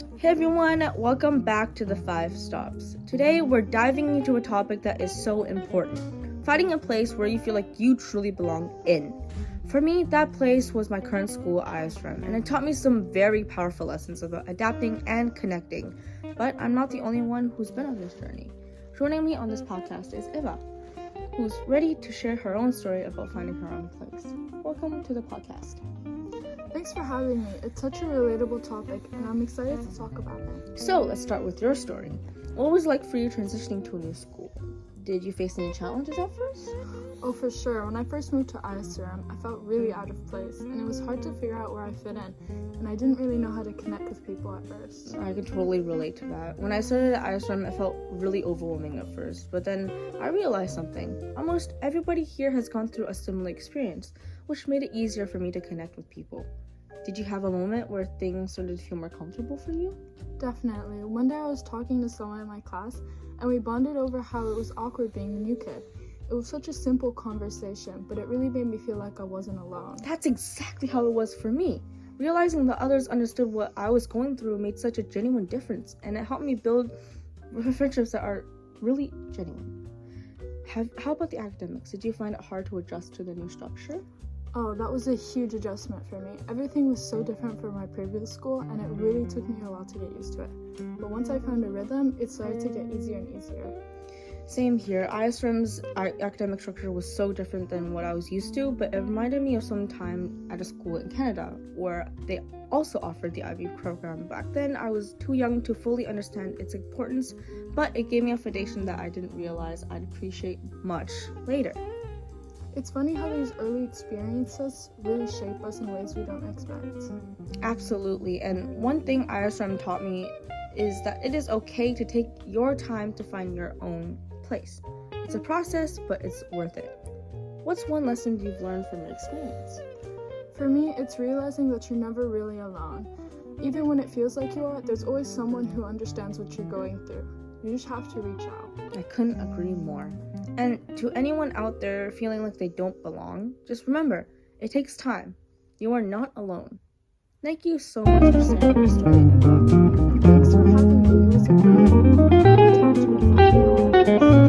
Hey everyone, welcome back to the 5 Stops. Today we're diving into a topic that is so important, finding a place where you feel like you truly belong in. For me, that place was my current school, ISRM, and it taught me some very powerful lessons about adapting and connecting. But I'm not the only one who's been on this journey. Joining me on this podcast is Eva, who's ready to share her own story about finding her own place. Welcome to the podcast. Thanks for having me. It's such a relatable topic, and I'm excited to talk about it. So, let's start with your story. What was it like for you transitioning to a new school? Did you face any challenges at first? Oh, for sure. When I first moved to ISRM, I felt really out of place, and it was hard to figure out where I fit in, and I didn't really know how to connect with people at first. I can totally relate to that. When I started at ISRM, it felt really overwhelming at first, but then I realized something. Almost everybody here has gone through a similar experience, which made it easier for me to connect with people. Did you have a moment where things started to feel more comfortable for you? Definitely. One day I was talking to someone in my class, and we bonded over how it was awkward being the new kid. It was such a simple conversation, but it really made me feel like I wasn't alone. That's exactly how it was for me. Realizing that others understood what I was going through made such a genuine difference, and it helped me build friendships that are really genuine. How about the academics? Did you find it hard to adjust to the new structure? Oh, that was a huge adjustment for me. Everything was so different from my previous school, and it really took me a while to get used to it. But once I found a rhythm, it started to get easier and easier. Same here. ISRM's academic structure was so different than what I was used to, but it reminded me of some time at a school in Canada where they also offered the IB program. Back then, I was too young to fully understand its importance, but it gave me a foundation that I didn't realize I'd appreciate much later. It's funny how these early experiences really shape us in ways we don't expect. Absolutely, and one thing ISRM taught me is that it is okay to take your time to find your own place. It's a process, but it's worth it. What's one lesson you've learned from your experience? For me, it's realizing that you're never really alone. Even when it feels like you are, there's always someone who understands what you're going through. You just have to reach out. I couldn't agree more. And to anyone out there feeling like they don't belong, just remember, it takes time. You are not alone. Thank you so much for sharing your story, Eva. Thanks for having me. It was a great talk to you.